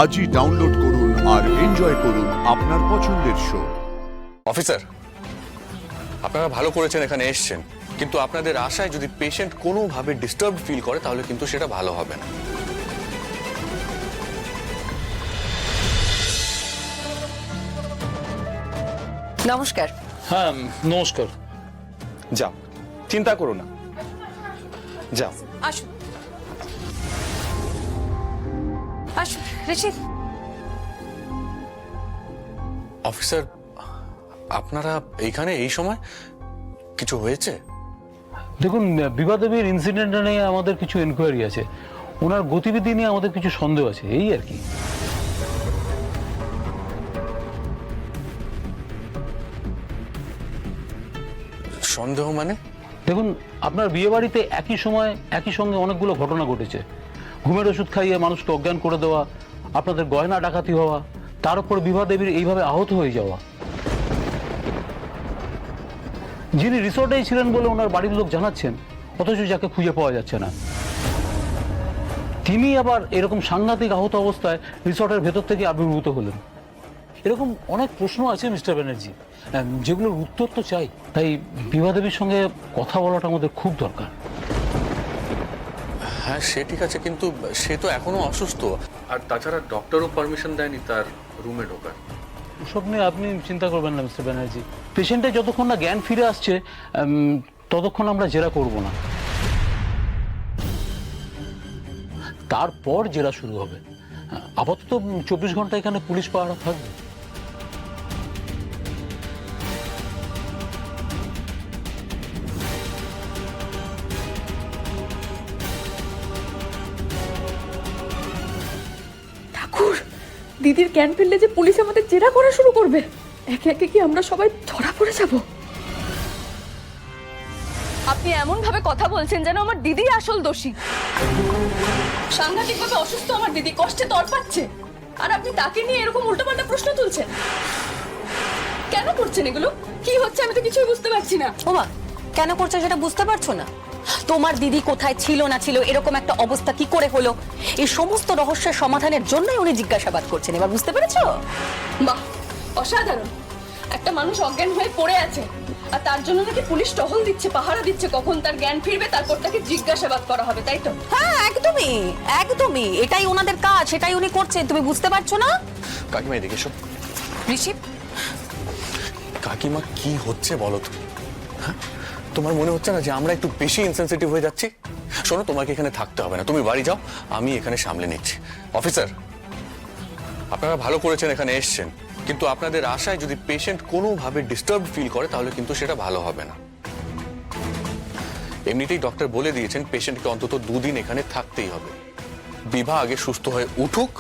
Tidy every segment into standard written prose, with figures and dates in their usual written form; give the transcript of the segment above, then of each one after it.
আজই ডাউনলোড করুন আর এনজয় করুন আপনার পছন্দের শো। অফিসার, আপনারা ভালো করেছেন এখানে এসেছেন, কিন্তু আপনাদের আশায় যদি পেশেন্ট কোনোভাবে ডিস্টার্ব ফিল করে তাহলে কিন্তু সেটা ভালো হবে না। নমস্কার। হ্যাঁ নমস্কার। যাও, চিন্তা করো না, যাও। আসুন আসুন ঋষি। অফিসার, আপনারা এইখানে এই সময় কিছু হয়েছে? দেখুন, বিভা দেবীর ইনসিডেন্ট নিয়ে আমাদের কিছু এনকোয়ারি আছে, ওনার গতিবিধি নিয়ে আমাদের কিছু সন্দেহ আছে, এই আর কি। সন্দেহ মানে? দেখুন, আপনার বিয়ে বাড়িতে একই সময় একই সঙ্গে অনেকগুলো ঘটনা ঘটেছে। ঘুমের ওষুধ খাইয়ে মানুষকে অজ্ঞান করে দেওয়া, আপনাদের গয়না ডাকাতি হওয়া, তার উপর বিভা দেবীর এইভাবে আহত হয়ে যাওয়া। যিনি রিসোর্টেই ছিলেন বলে ওনার বাড়ির লোক জানাচ্ছেন, অথচ যাকে খুঁজে পাওয়া যাচ্ছে না, তিনি আবার এরকম সাংঘাতিক আহত অবস্থায় রিসোর্টের ভেতর থেকে আবির্ভূত হলেন। এরকম অনেক প্রশ্ন আছে মিস্টার ব্যানার্জি, যেগুলোর উত্তর তো চাই। তাই বিভা দেবীর সঙ্গে কথা বলাটা আমাদের খুব দরকার। হ্যাঁ, সে ঠিক আছে, কিন্তু সে তো এখনো অসুস্থ, আর তাছাড়া ডক্টরও পারমিশন দেয়নি তার রুমে ঢোকার। ওসব নিয়ে আপনি চিন্তা করবেন না মিস্টার ব্যানার্জি। পেশেন্টের যতক্ষণ না জ্ঞান ফিরে আসছে ততক্ষণ আমরা জেরা করব না, তারপর জেরা শুরু হবে। আপাতত 24 ঘন্টা এখানে পুলিশ পাহারা থাকবে। ঠাকুর, দিদির জ্ঞান ফিরলে যে পুলিশ আমাদের জেরা করা শুরু করবে, একে একে কি আমরা সবাই ধরা পড়ে যাব? আপনি এমন ভাবে কথা বলছেন যেন আমার দিদি আসল দোষী। সাংঘাতিক ভাবে অসুস্থ আমার দিদি, কষ্টে তড়পাচ্ছে, আর আপনি তাকে নিয়ে এরকম উল্টোপাল্টা প্রশ্ন তুলছেন। কেন করছেন এগুলো? কি হচ্ছে আমি তো কিছুই বুঝতে পারছি না। ওমা, কেন করছো সেটা বুঝতে পারছো না? তোমার দিদি কোথায় ছিল না ছিল, এরকম একটা অবস্থা কি করে হলো, এই সমস্ত রহস্যের সমাধানের জন্যই উনি জিজ্ঞাসাবাদ করছেন। এবার বুঝতে পেরেছো? বাহ, অসাধারণ। একটা মানুষ অজ্ঞান হয়ে পড়ে আছে, আর তার জন্য নাকি পুলিশ টহল দিচ্ছে, পাহারা দিচ্ছে, কখন তার জ্ঞান ফিরবে তারপর তাকে জিজ্ঞাসাবাদ করা হবে, তাই তো? হ্যাঁ, একদমই একদমই, এটাই ওনাদের কাজ, সেটাই উনি করছেন। তুমি বুঝতে পারছো না? কাকিমা এদিকে এসো। ঋষি, কাকিমা, কি হচ্ছে বলো তুমি? হ্যাঁ, তোমার মনে হচ্ছে না যে আমরা একটু বেশি ইনসেনসিটিভ হয়ে যাচ্ছি? শোনো, তোমাকে এখানে থাকতে হবে না, তুমি বাড়ি যাও, আমি এখানে সামলে নিচ্ছি। অফিসার, আপনারা ভালো করেছেন এখানে এসেছেন, কিন্তু আপনাদের আশায় যদি পেশেন্ট কোনোভাবে ডিস্টার্ব ফিল করে তাহলে কিন্তু সেটা ভালো হবে না। এমনিতেই ডক্টর বলে দিয়েছেন পেশেন্টকে অন্তত 2 দিন এখানে থাকতেই হবে। বিভা আগে সুস্থ হয়ে উঠুক,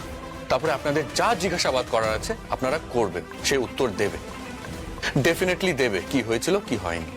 তারপরে আপনাদের যা জিজ্ঞাসাবাদ করার আছে আপনারা করবেন, সে উত্তর দেবে, ডেফিনেটলি দেবে, কি হয়েছিল কি হয়নি।